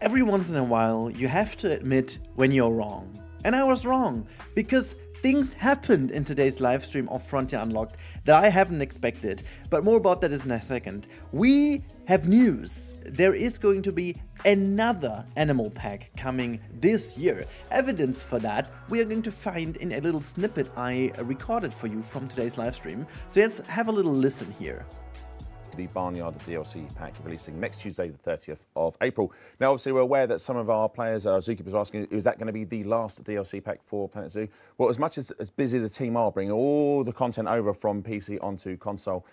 Every once in a while, you have to admit when you're wrong. And I was wrong, because things happened in today's live stream of Frontier Unlocked that I haven't expected. But more about that in a second. We have news. There is going to be another animal pack coming this year. Evidence for that we are going to find in a little snippet I recorded for you from today's live stream. So let's have a little listen here. The Barnyard DLC pack releasing next Tuesday, the 30th of April. Now, obviously, we're aware that some of our players, zookeepers, are asking, is that going to be the last DLC pack for Planet Zoo? Well, as much as busy the team are bringing all the content over from PC onto console,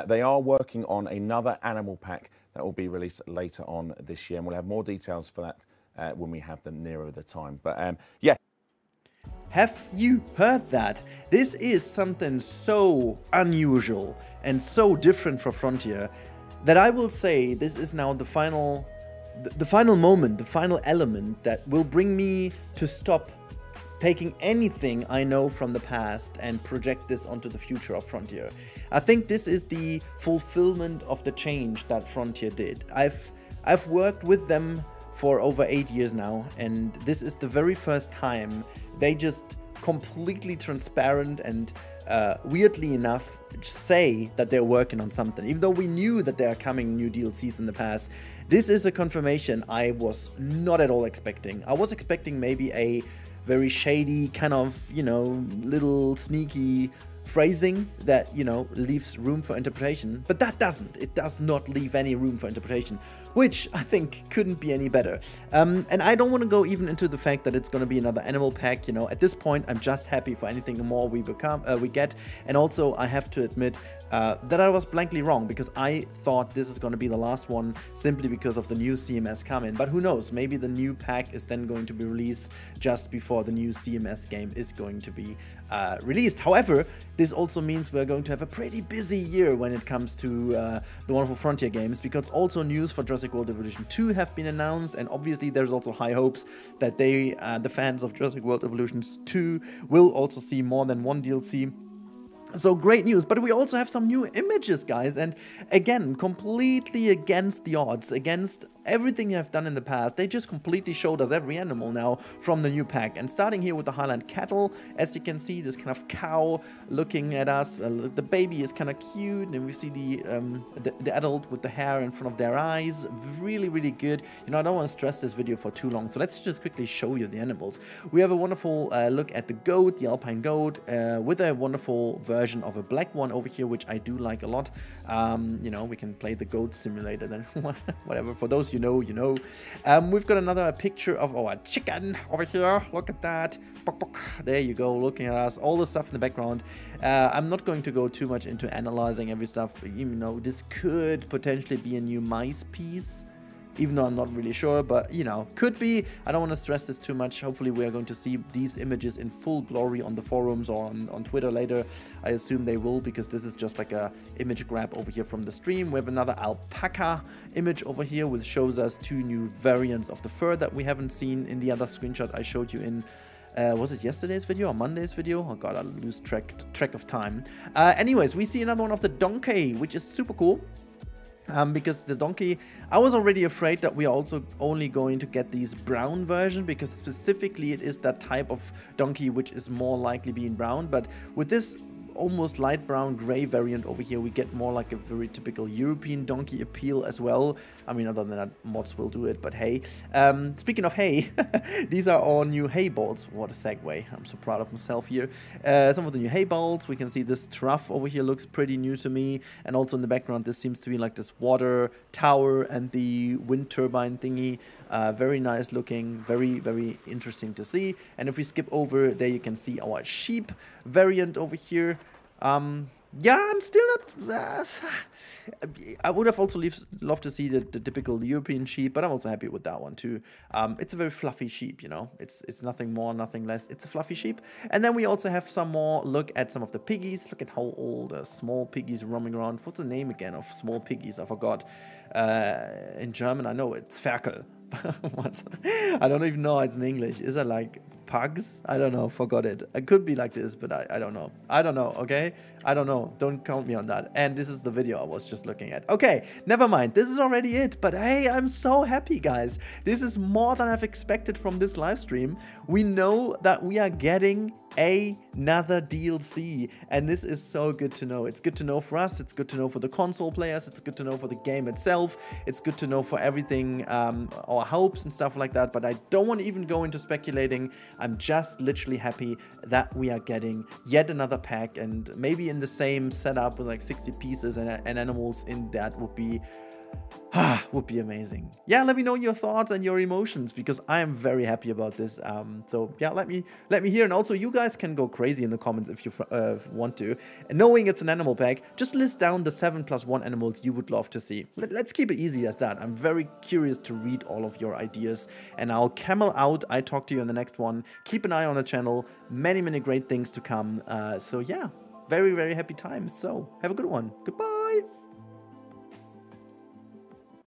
they are working on another animal pack that will be released later on this year, and we'll have more details for that when we have them nearer the time. But yeah. Have you heard that? This is something so unusual and so different for Frontier that I will say this is now the final moment, the final element that will bring me to stop taking anything I know from the past and project this onto the future of Frontier. I think this is the fulfillment of the change that Frontier did. I've worked with them for over 8 years now, and this is the very first time they just completely transparent and weirdly enough say that they're working on something. Even though we knew that there are coming new DLCs in the past, this is a confirmation I was not at all expecting. I was expecting maybe a very shady kind of, you know, little sneaky phrasing that, you know, leaves room for interpretation, but that doesn't. It does not leave any room for interpretation, which I think couldn't be any better. And I don't want to go even into the fact that it's going to be another animal pack. You know, at this point, I'm just happy for anything more we get. And also, I have to admit that I was blankly wrong, because I thought this is going to be the last one simply because of the new CMS coming. But who knows? Maybe the new pack is then going to be released just before the new CMS game is going to be released. However, this also means we're going to have a pretty busy year when it comes to the wonderful Frontier games, because also news for Jurassic World Evolution 2 have been announced, and obviously there's also high hopes that they, the fans of Jurassic World Evolution 2, will also see more than one DLC. So great news, but we also have some new images, guys, and again, completely against the odds, against everything you have done in the past. They just completely showed us every animal now from the new pack, and starting here with the Highland Cattle. As you can see, this kind of cow looking at us. The baby is kind of cute, and we see the adult with the hair in front of their eyes. Really, really good. You know, I don't want to stress this video for too long, so let's just quickly show you the animals. We have a wonderful look at the goat, the alpine goat, with a wonderful version of a black one over here, which I do like a lot. You know, we can play the goat simulator then, whatever. For those you know, you know. We've got another picture of our chicken over here. Look at that. There you go, looking at us. All the stuff in the background. I'm not going to go too much into analyzing every stuff. You know, this could potentially be a new mice piece, even though I'm not really sure, but, you know, could be. I don't want to stress this too much. Hopefully we are going to see these images in full glory on the forums or on Twitter later. I assume they will, because this is just like a image grab over here from the stream. We have another alpaca image over here, which shows us 2 new variants of the fur that we haven't seen in the other screenshot I showed you in was it yesterday's video or Monday's video? Oh god, I lose track of time. Anyways, we see another one of the donkey, which is super cool. Because the donkey, I was already afraid that we are also only going to get these brown version, because specifically it is that type of donkey which is more likely being brown. But with this almost light brown gray variant over here, we get more like a very typical European donkey appeal as well. I mean, other than that, mods will do it, but hey. Speaking of hay, these are all new hay balls. What a segue. I'm so proud of myself here. Some of the new hay balls. We can see this trough over here looks pretty new to me. And also in the background, this seems to be like this water tower and the wind turbine thingy. Very nice looking, very, very interesting to see. And if we skip over, there you can see our sheep variant over here. Yeah, I'm still not... I would have also loved to see the typical European sheep, but I'm also happy with that one too. It's a very fluffy sheep, you know. It's nothing more, nothing less. It's a fluffy sheep. And then we also have some more look at some of the piggies. Look at how all the small piggies roaming around. What's the name again of small piggies? I forgot. In German, I know it's Ferkel. What? I don't even know how it's in English. Is it like pugs. I don't know, forgot it. It could be like this, but I don't know. I don't know, okay? I don't know. Don't count me on that. And this is the video I was just looking at. Okay, never mind. This is already it. But hey, I'm so happy, guys. This is more than I've expected from this live stream. We know that we are getting another DLC, and this is so good to know. It's good to know for us, it's good to know for the console players, it's good to know for the game itself, it's good to know for everything, our hopes and stuff like that, but I don't want to even go into speculating. I'm just literally happy that we are getting yet another pack, and maybe in the same setup with like 60 pieces and animals in that would be amazing. Yeah, let me know your thoughts and your emotions, because I am very happy about this. So yeah, let me hear, and also you guys can go crazy in the comments if you want to. And knowing it's an animal pack, just list down the 7+1 animals you would love to see. Let's keep it easy as that. I'm very curious to read all of your ideas, and I'll camel out. I talk to you in the next one. Keep an eye on the channel. Many great things to come. So yeah, very happy times. So have a good one. Goodbye.